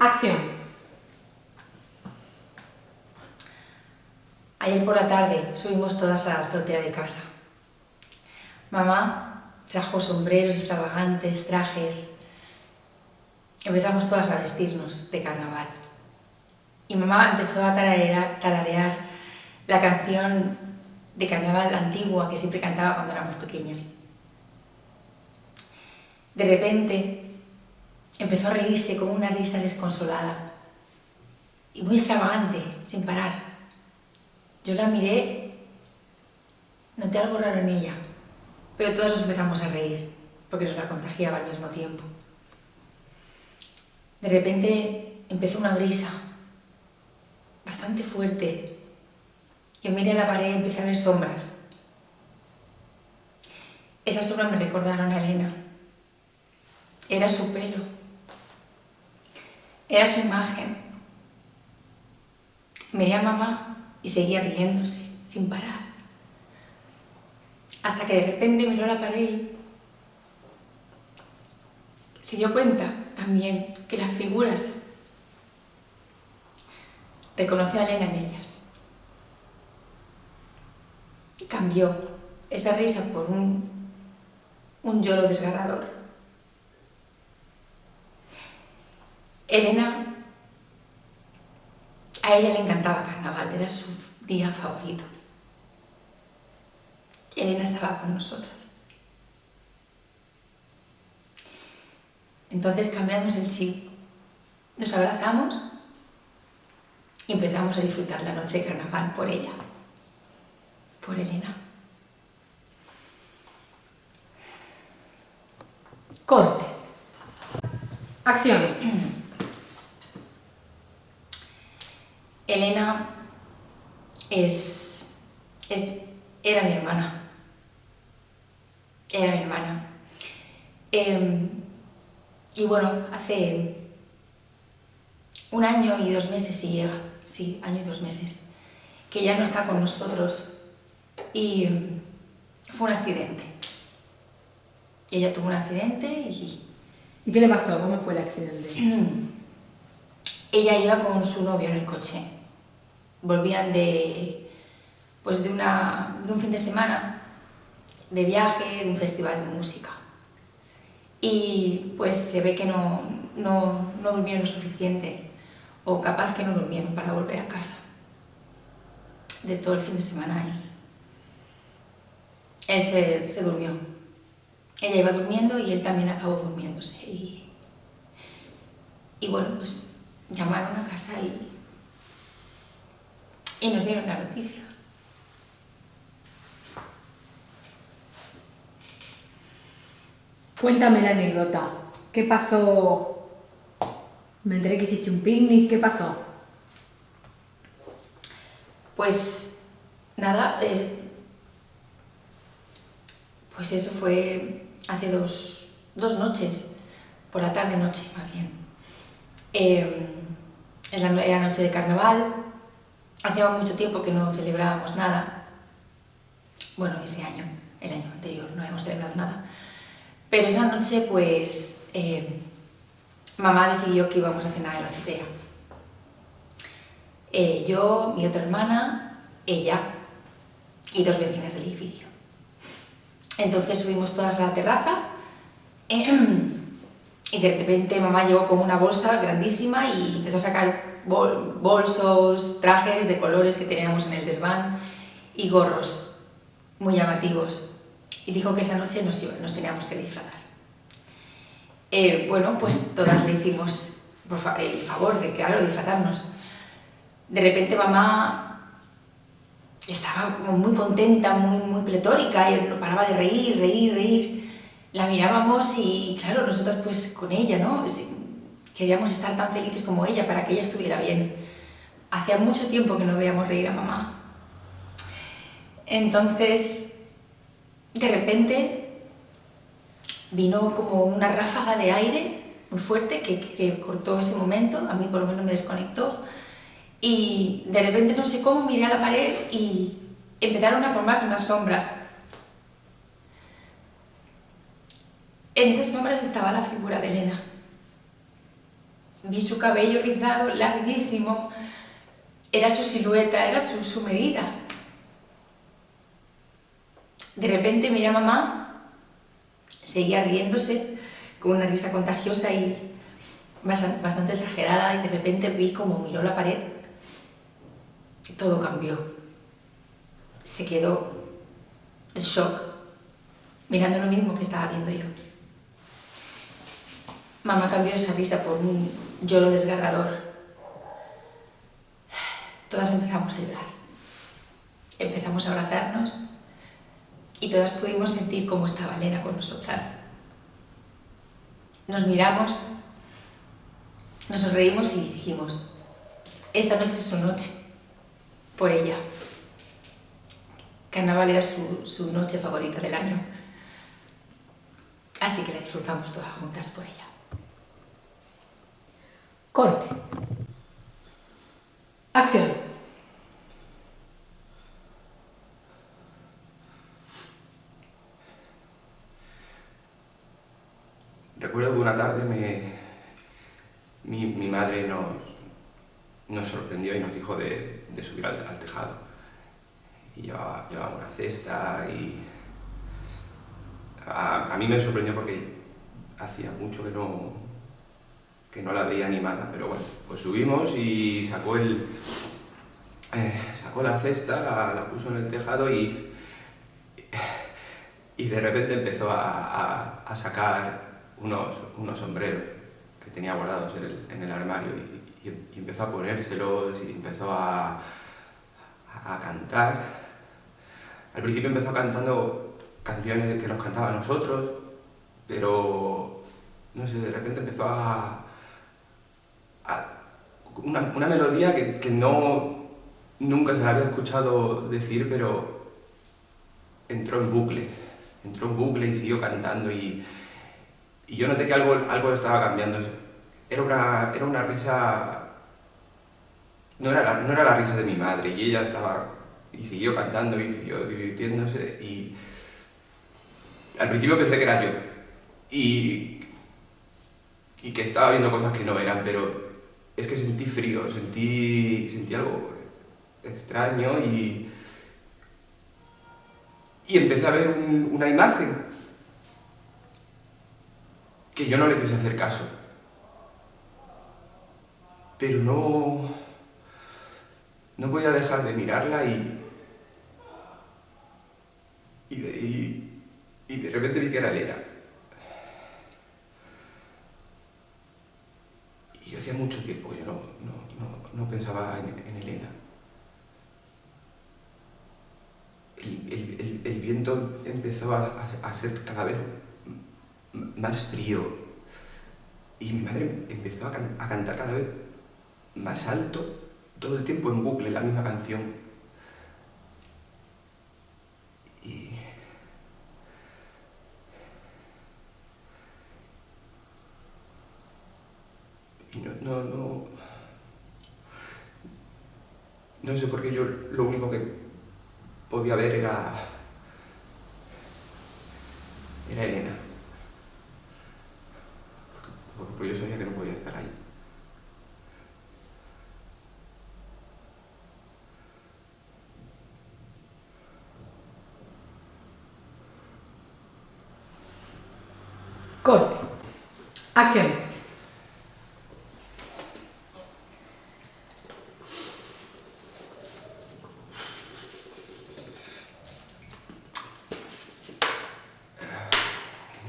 Acción. Ayer por la tarde subimos todas a la azotea de casa. Mamá trajo sombreros extravagantes, trajes. Empezamos todas a vestirnos de carnaval. Y mamá empezó a tararear la canción de carnaval antigua que siempre cantaba cuando éramos pequeñas. De repente empezó a reírse con una risa desconsolada y muy extravagante, sin parar. Yo la miré, noté algo raro en ella, pero todos nos empezamos a reír porque nos la contagiaba al mismo tiempo. De repente empezó una brisa bastante fuerte. Yo miré a la pared y empecé a ver sombras. Esas sombras me recordaron a Elena. Era su pelo. Era su imagen. Miré a mamá y seguía riéndose, sin parar. Hasta que de repente miró a la pared y se dio cuenta también que las figuras reconoció a Elena en ellas. Y cambió esa risa por un lloro desgarrador. Elena, a ella le encantaba carnaval, era su día favorito. Elena estaba con nosotras. Entonces cambiamos el chip, nos abrazamos y empezamos a disfrutar la noche de carnaval por ella, por Elena. Corte. Acción. Elena era mi hermana. Era mi hermana. Y bueno, hace 1 año y 2 meses, si llega, sí, 1 año y 2 meses, que ya no está con nosotros y fue un accidente. Ella tuvo un accidente y... ¿Y qué le pasó? ¿Cómo fue el accidente? Ella iba con su novio en el coche. Volvían de un fin de semana de viaje, de un festival de música. Y pues se ve que no durmieron lo suficiente, o capaz que no durmieron para volver a casa de todo el fin de semana y él se durmió. Ella iba durmiendo y él también acabó durmiéndose. Y bueno, pues llamaron a casa y nos dieron la noticia. Cuéntame la anécdota. ¿Qué pasó? Me enteré que hiciste un picnic. ¿Qué pasó? Pues nada, pues eso fue hace dos noches, por la tarde-noche más bien. Era noche de carnaval, hacía mucho tiempo que no celebrábamos nada. Bueno, ese año, el año anterior, no habíamos celebrado nada. Pero esa noche, pues, mamá decidió que íbamos a cenar en la azotea. Yo, mi otra hermana, ella y 2 vecinas del edificio. Entonces subimos todas a la terraza y de repente mamá llegó con una bolsa grandísima y empezó a sacar bolsos, trajes de colores que teníamos en el desván y gorros muy llamativos. Y dijo que esa noche nos teníamos que disfrazar. Bueno, pues todas le hicimos el favor de, claro, disfrazarnos. De repente mamá estaba muy contenta, muy pletórica, y no paraba de reír. La mirábamos y, claro, nosotras pues con ella, ¿no? Queríamos estar tan felices como ella para que ella estuviera bien. Hacía mucho tiempo que no veíamos reír a mamá. Entonces, de repente, vino como una ráfaga de aire muy fuerte que cortó ese momento, a mí por lo menos me desconectó. Y de repente, no sé cómo, miré a la pared y empezaron a formarse unas sombras. En esas sombras estaba la figura de Elena. Vi su cabello rizado, larguísimo. Era su silueta, era su medida. De repente miré a mamá, seguía riéndose con una risa contagiosa y bastante exagerada, y de repente vi como miró la pared. Todo cambió. Se quedó en shock, mirando lo mismo que estaba viendo yo. Mamá cambió esa risa por un lloro desgarrador. Todas empezamos a llorar. Empezamos a abrazarnos y todas pudimos sentir cómo estaba Elena con nosotras. Nos miramos, nos sonreímos y dijimos: esta noche es su noche, por ella. Carnaval era su noche favorita del año, así que la disfrutamos todas juntas por ella. Corte. Acción. Recuerdo que una tarde mi madre nos sorprendió y nos dijo de subir al tejado. Y llevaba una cesta y... A mí me sorprendió porque hacía mucho que no la veía animada, pero bueno, pues subimos y sacó la cesta, la puso en el tejado y de repente empezó a sacar unos sombreros que tenía guardados en el armario y empezó a ponérselos y empezó a cantar. Al principio empezó cantando canciones que nos cantaba a nosotros, pero no sé, de repente empezó una melodía que nunca se la había escuchado decir, pero entró en bucle y siguió cantando y yo noté que algo estaba cambiando. Era una risa, no era la risa de mi madre, y ella estaba y siguió cantando y siguió divirtiéndose, y al principio pensé que era yo y que estaba viendo cosas que no eran, pero es que sentí frío, sentí algo extraño y empecé a ver una imagen que yo no le quise hacer caso, pero no podía dejar de mirarla y de repente vi que era Elena. Y yo hacía mucho tiempo que yo no pensaba en Elena. El viento empezó a ser cada vez más frío y mi madre empezó a cantar cada vez más alto, todo el tiempo en bucle, la misma canción. Y no sé por qué yo lo único que podía ver era Elena. Porque yo sabía que no podía estar ahí. Corte. Acción.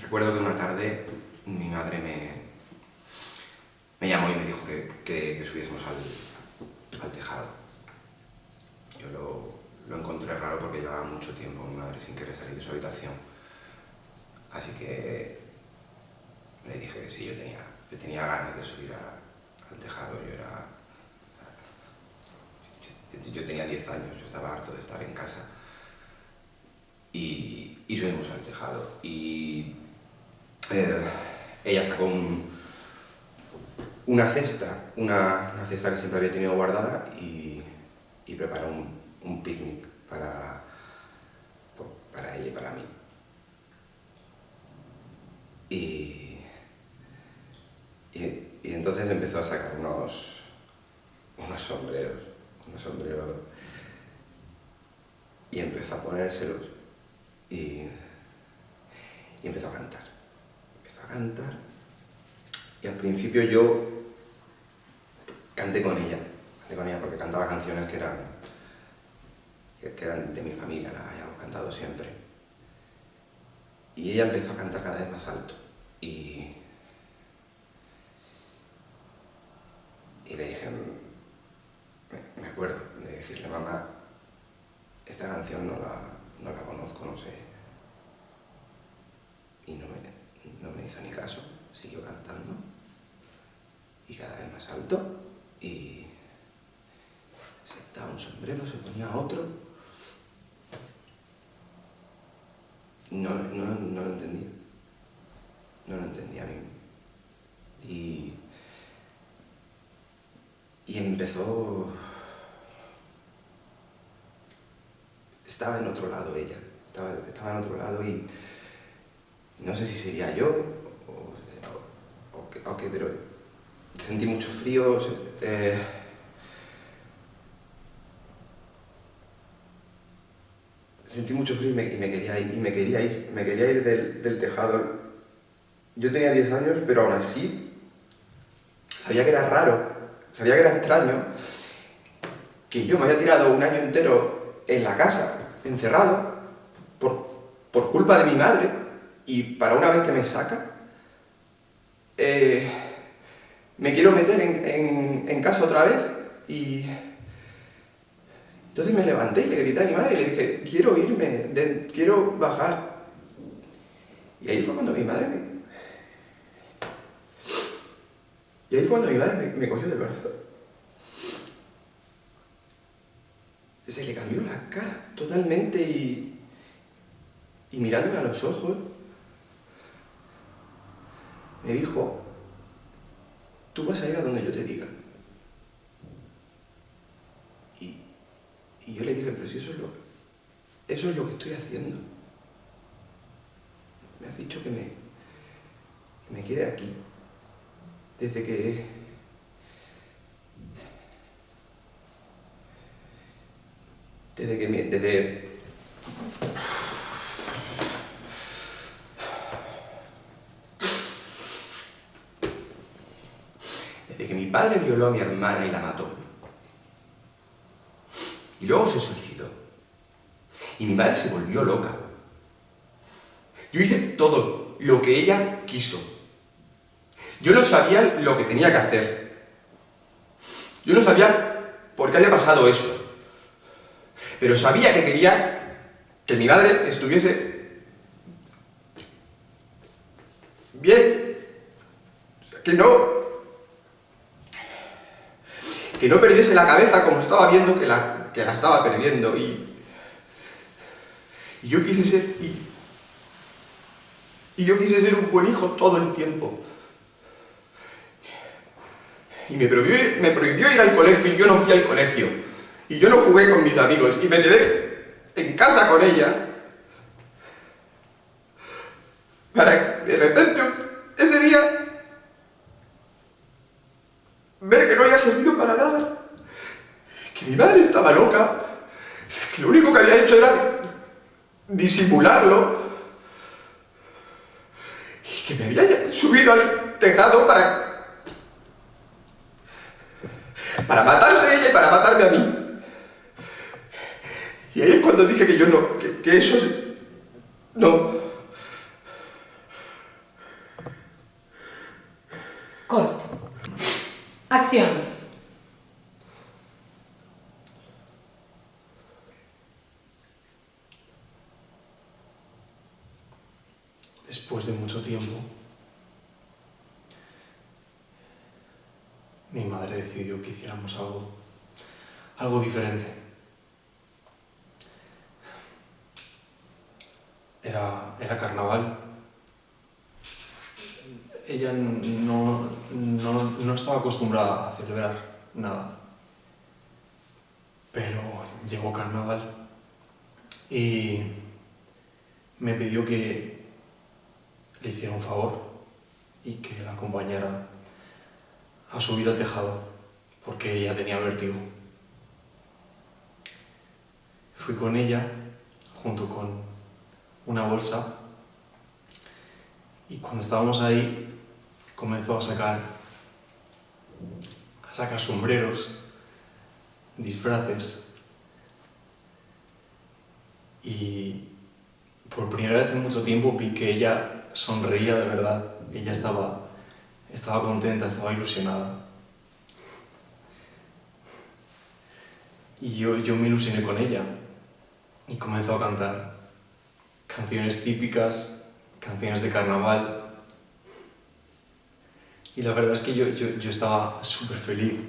Recuerdo que una tarde mi madre me llamó y me dijo que subiésemos al tejado. Yo lo encontré raro porque llevaba mucho tiempo mi madre sin querer salir de su habitación. Así que le dije que sí, yo tenía ganas de subir al tejado. Yo tenía 10 años, yo estaba harto de estar en casa. Y subimos al tejado. Y ella sacó una cesta que siempre había tenido guardada y preparó un picnic para ella y para mí. Y entonces empezó a sacar unos sombreros, y empezó a ponérselos y empezó a cantar. Y al principio yo canté con ella porque cantaba canciones que eran de mi familia, las habíamos cantado siempre. Y ella empezó a cantar cada vez más alto. Y le dije, me acuerdo de decirle, mamá, esta canción no la conozco, no sé. Y no me hizo ni caso, siguió cantando. Y cada vez más alto. Y se quitaba un sombrero, se ponía otro. No lo entendía. No lo entendía a mí. Y empezó... Estaba en otro lado ella. Estaba en otro lado y no sé si sería yo o qué, pero sentí mucho frío. Sentí mucho frío y me quería ir del tejado. Yo tenía 10 años, pero aún así sabía que era raro, sabía que era extraño, que yo me había tirado un año entero en la casa, encerrado, por culpa de mi madre, y para una vez que me saca, me quiero meter en casa otra vez, y entonces me levanté y le grité a mi madre y le dije, quiero irme, quiero bajar. Y ahí fue cuando mi madre me cogió del brazo. Se le cambió la cara totalmente y mirándome a los ojos, me dijo, tú vas a ir a donde yo te diga. Y yo le dije, pero si eso es lo que estoy haciendo. Me has dicho que me quede aquí. Desde que mi padre violó a mi hermana y la mató. Y luego se suicidó. Y mi madre se volvió loca. Yo hice todo lo que ella quiso. Yo no sabía lo que tenía que hacer. Yo no sabía por qué había pasado eso. Pero sabía que quería que mi madre estuviese bien. O sea, que no perdiese la cabeza como estaba viendo que la estaba perdiendo. Y yo quise ser... Y yo quise ser un buen hijo todo el tiempo. Y me prohibió ir al colegio y yo no fui al colegio. Y yo no jugué con mis amigos y me quedé en casa con ella. Para que de repente, ese día, ver que no había servido para nada. Que mi madre estaba loca. Que lo único que había hecho era disimularlo. Y que me había subido al tejado para matarse ella y para matarme a mí. Y ahí es cuando dije que yo no, que eso no. Corte. Acción. Después de mucho tiempo, mi madre decidió que hiciéramos algo diferente. Era carnaval. Ella no estaba acostumbrada a celebrar nada. Pero llegó carnaval y me pidió que le hiciera un favor y que la acompañara a subir al tejado, porque ella tenía vértigo. Fui con ella, junto con una bolsa, y cuando estábamos ahí, comenzó a sacar sombreros, disfraces, y por primera vez en mucho tiempo vi que ella sonreía de verdad. Ella estaba contenta, estaba ilusionada. Y yo me ilusioné con ella y comenzó a cantar canciones típicas, canciones de carnaval. Y la verdad es que yo estaba súper feliz.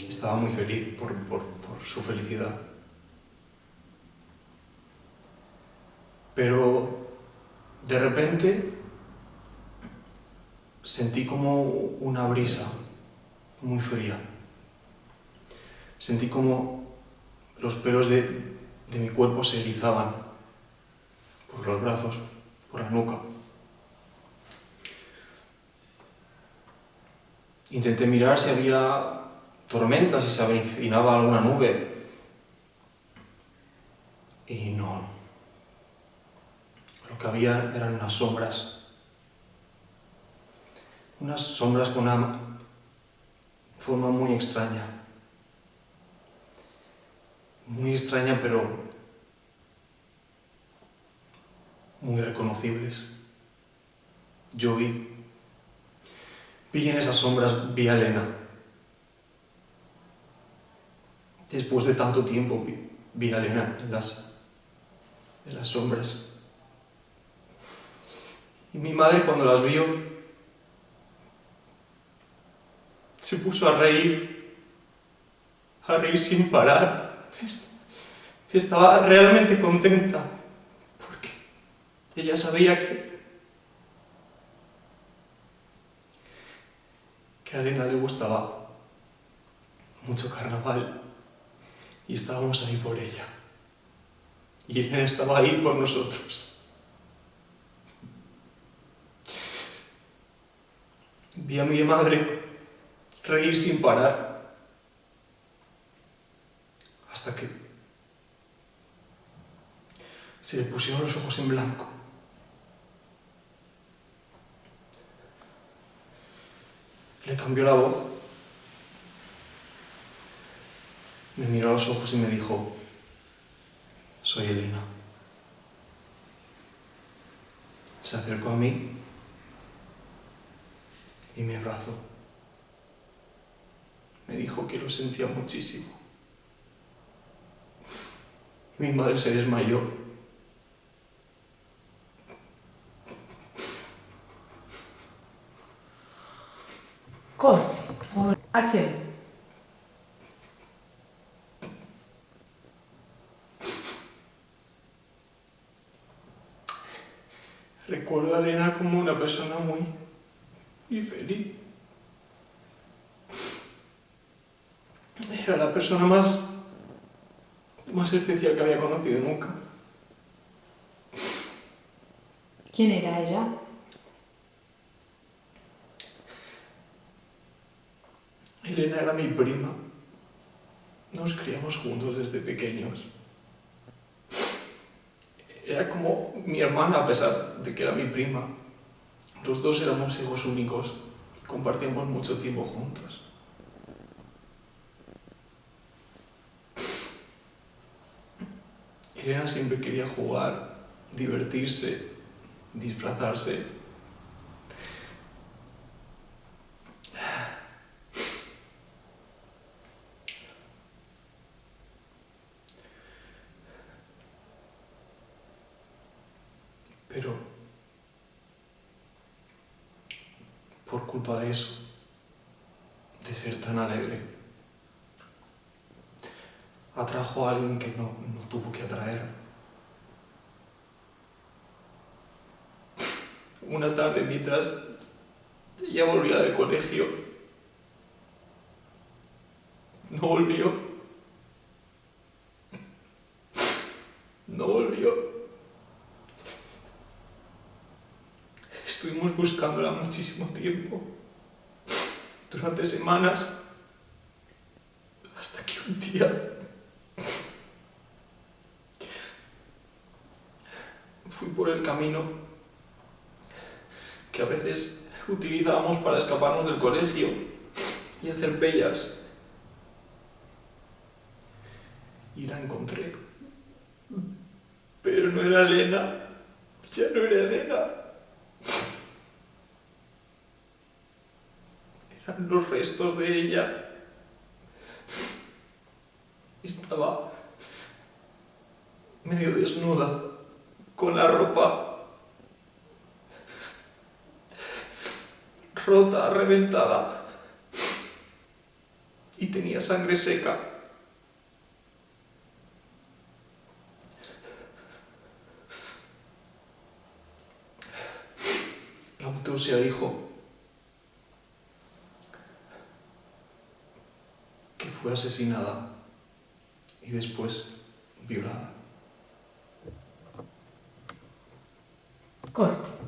Estaba muy feliz por su felicidad. Pero de repente sentí como una brisa muy fría. Sentí como los pelos de mi cuerpo se erizaban por los brazos, por la nuca. Intenté mirar si había tormenta, si se avecinaba alguna nube. Y no. Lo que había eran unas sombras. Unas sombras con una forma muy extraña. Muy extraña, pero muy reconocibles. Yo vi en esas sombras, vi a Elena. Después de tanto tiempo vi a Elena en las sombras. Y mi madre, cuando las vio, se puso a reír sin parar. Estaba realmente contenta, porque ella sabía que a Elena le gustaba mucho carnaval y estábamos ahí por ella. Y Elena estaba ahí por nosotros. Vi a mi madre reír sin parar, hasta que se le pusieron los ojos en blanco. Le cambió la voz, me miró a los ojos y me dijo: soy Elena. Se acercó a mí y me abrazó. Me dijo que lo sentía muchísimo. Y mi madre se desmayó. Corte. Acción. Recuerdo a Elena como una persona muy feliz. Era la persona más especial que había conocido nunca. ¿Quién era ella? Elena era mi prima. Nos criamos juntos desde pequeños. Era como mi hermana, a pesar de que era mi prima. Los dos éramos hijos únicos y compartíamos mucho tiempo juntos. Elena siempre quería jugar, divertirse, disfrazarse. Pero por culpa de eso, de ser tan alegre, atrajo a alguien que no tuvo que atraer. Una tarde, mientras ella volvía del colegio, no volvió. Estuvimos buscándola muchísimo tiempo, durante semanas, hasta que un día fui por el camino que a veces utilizábamos para escaparnos del colegio y hacer pellas. Y la encontré. Pero no era Elena. Ya no era Elena. Eran los restos de ella. Estaba medio desnuda, con la ropa rota, reventada, y tenía sangre seca. La autopsia dijo que fue asesinada y después violada. Corte.